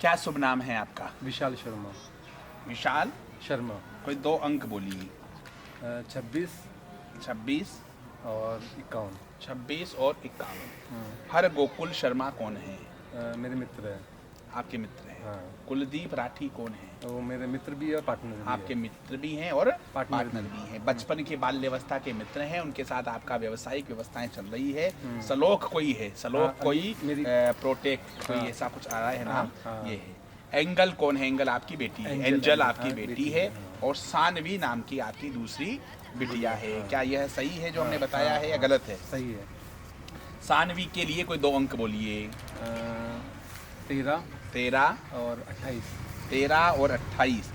क्या शुभ नाम है आपका? विशाल शर्मा। विशाल शर्मा। कोई 2 अंक बोलिए। 26 26 और 51। 26 और 51। हर गोकुल शर्मा कौन है? मेरे मित्र है। आपके मित्र हैं। हाँ। कुलदीप राठी कौन है? वो मेरे मित्र भी है और पार्टनर भी आपके है। मित्र भी हैं और पार्टनर पार्टनर भी हैं। बचपन के बाल्यावस्था के मित्र हैं, उनके साथ आपका व्यावसायिक व्यवस्थाएं चल रही है। सलोख कोई है, सलोख हाँ, कोई मेरी प्रोटेक्ट कोई हाँ। ऐसा कुछ आ रहा है नाम। हाँ। ये है। एंगल कौन है? एंगल आपकी बेटी है। एंजल, एंजल एंजल, आपकी हाँ, बेटी बेटी है है, हाँ। और सानवी नाम की आपकी दूसरी बिटिया है। हाँ। क्या यह सही है जो हमने बताया हाँ, है या हाँ, गलत है? सही है। सानवी के लिए कोई 2 अंक बोलिए। 13 13 और 28। 13 और 28।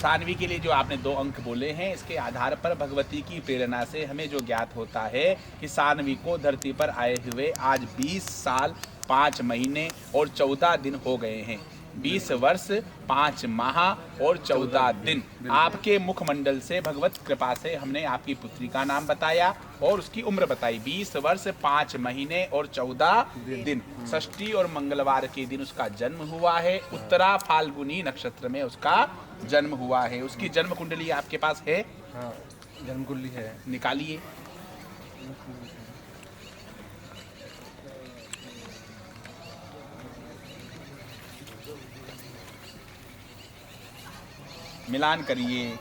सानवी के लिए जो आपने 2 अंक बोले हैं, इसके आधार पर भगवती की प्रेरणा से हमें जो ज्ञात होता है कि सानवी को धरती पर आए हुए आज 20 साल 5 महीने और 14 दिन हो गए हैं। 20 वर्ष 5 माह और 14 दिन। आपके मुखमंडल से भगवत कृपा से हमने आपकी पुत्री का नाम बताया और उसकी उम्र बताई। 20 वर्ष 5 महीने और 14 दिन। षष्ठी और मंगलवार के दिन उसका जन्म हुआ है। उत्तरा फाल्गुनी नक्षत्र में उसका जन्म हुआ है। उसकी जन्म कुंडली आपके पास है? हाँ, जन्म कुंडली है। निकालिए। मिलान करिए।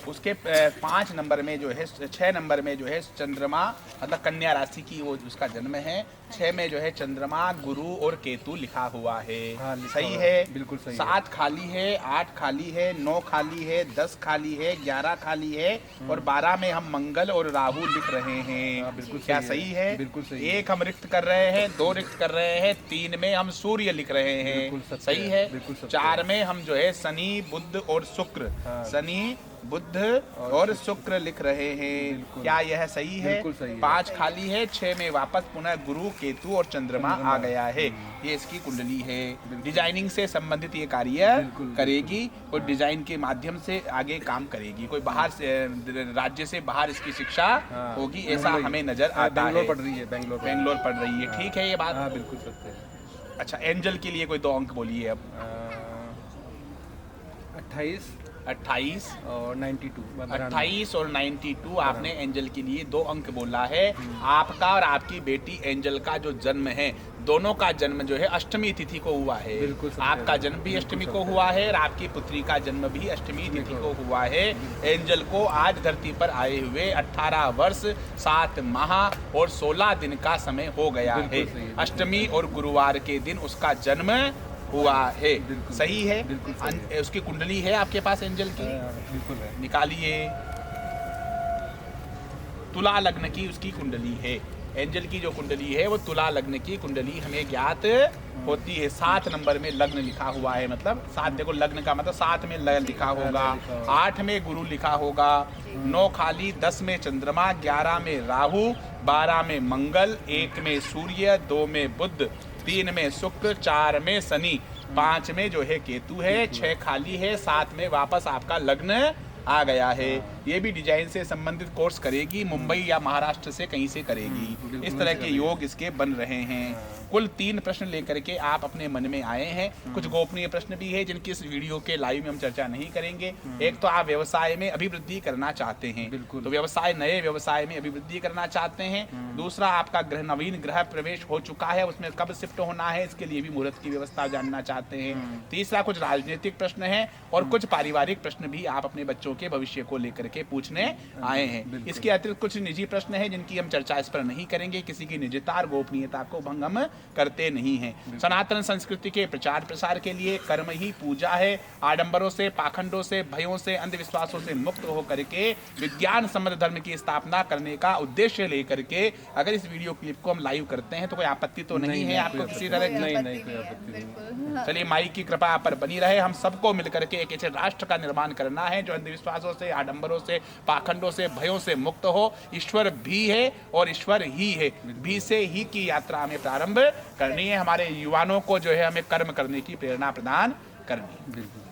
उसके 5 नंबर में जो है, 6 नंबर में जो है चंद्रमा, मतलब कन्या राशि की वो उसका जन्म है। 6 में जो है चंद्रमा, गुरु और केतु लिखा हुआ है। हाँ, लिखा सही हुआ है? बिल्कुल सही है। 7 खाली है, 8 खाली है, 9 खाली है, 10 खाली है, 11 खाली है और 12 में हम मंगल और राहु लिख रहे हैं। हाँ, बिल्कुल क्या सही सही है? है? बिल्कुल सही है। 1 हम रिक्त कर रहे हैं, 2 रिक्त कर रहे हैं, 3 में हम सूर्य लिख रहे हैं। बिल्कुल सत्य सही है, है? बिल्कुल सत्य 4 है। में हम जो है शनि, बुध और शुक्र, हाँ। शनि, बुध और शुक्र लिख रहे हैं। बिल्कुल। क्या यह सही है? बिल्कुल सही है। 5 खाली है, 6 में वापस पुनः गुरु, केतु और चंद्रमा आ गया है। ये इसकी कुंडली है। डिजाइनिंग से संबंधित ये कार्य बिल्कुल, करेगी और डिजाइन के माध्यम से आगे काम करेगी। कोई बाहर से राज्य से बाहर इसकी शिक्षा होगी ऐसा मुंबई। हमें नजर आता है। बेंगलोर पढ़ रही है। बेंगलोर पढ़ रही है। ठीक है ये बात? हाँ, बिल्कुल सत्य है। अच्छा, एंजल के लिए कोई 2 अंक बोलिए अब। 28 28 और 92। 28 और 92 आपने एंजल के लिए 2 अंक बोला है। आपका और आपकी बेटी एंजल का जो जन्म है, दोनों का जन्म जो है अष्टमी तिथि को हुआ है। बिल्कुल सत्य है। आपका जन्म भी अष्टमी को हुआ है और आपकी पुत्री का जन्म भी अष्टमी तिथि को हुआ है। एंजल को आज धरती पर आए हुए 18 वर्ष 7 माह और 16 दिन का समय हो गया है। बिल्कुल सही है। अष्टमी और गुरुवार के दिन उसका जन्म हुआ है। सही है? बिल्कुल सही है। उसकी कुंडली है आपके पास एंजल की? बिल्कुल है। निकालिए। तुला लग्न की उसकी कुंडली है। एंजल की जो कुंडली है वो तुला लग्न की कुंडली हमें ज्ञात होती है। 7 नंबर में लग्न लिखा हुआ है, मतलब 7, देखो लग्न का मतलब 7 में लग्न लिखा होगा, 8 में गुरु लिखा होगा, 9 खाली, 10 में चंद्रमा, 11 में राहु, 12 में मंगल, 1 में सूर्य, 2 में बुध, 3 में शुक्र, 4 में शनि, 5 में जो है केतु है, 6 खाली है, 7 में वापस आपका लग्न आ गया है। ये भी डिजाइन से संबंधित कोर्स करेगी, मुंबई या महाराष्ट्र से कहीं से करेगी। इस तरह के योग इसके बन रहे हैं। कुल 3 प्रश्न लेकर के आप अपने मन में आए हैं। कुछ गोपनीय प्रश्न भी है जिनकी इस वीडियो के लाइव में हम चर्चा नहीं करेंगे। एक तो आप व्यवसाय में अभिवृद्धि करना चाहते हैं, तो व्यवसाय, नए व्यवसाय में अभिवृद्धि करना चाहते हैं। दूसरा, आपका नवीन गृह प्रवेश हो चुका है, उसमें कब शिफ्ट होना है इसके लिए भी मुहूर्त की व्यवस्था जानना चाहते हैं। तीसरा, कुछ राजनीतिक प्रश्न है और कुछ पारिवारिक प्रश्न भी आप अपने बच्चों के भविष्य को लेकर के पूछने आए हैं। इसके अतिरिक्त कुछ निजी प्रश्न है जिनकी हम चर्चा इस पर नहीं करेंगे। किसी की निजता और गोपनीयता को भंग हम करते नहीं हैं। सनातन संस्कृति के प्रचार प्रसार के लिए कर्म ही पूजा है। आडंबरों से, पाखंडों से, भयों से, अंधविश्वासों से मुक्त होकर के विज्ञान सम्मत धर्म की स्थापना करने का उद्देश्य लेकर के अगर इस वीडियो क्लिप को हम लाइव करते हैं तो कोई आपत्ति तो नहीं है आपको किसी तरह की? नहीं, कोई आपत्ति नहीं। चलिए, माई की कृपा आप पर बनी रहे। हम सबको मिलकर के एक ऐसे राष्ट्र का निर्माण करना है जो अंधविश्वासों से, आडंबरों से, पाखंडों से, भयों से मुक्त हो। ईश्वर भी है और ईश्वर ही है, भी से ही की यात्रा हमें प्रारंभ करनी है। हमारे युवाओं को जो है हमें कर्म करने की प्रेरणा प्रदान करनी है। बिल्कुल।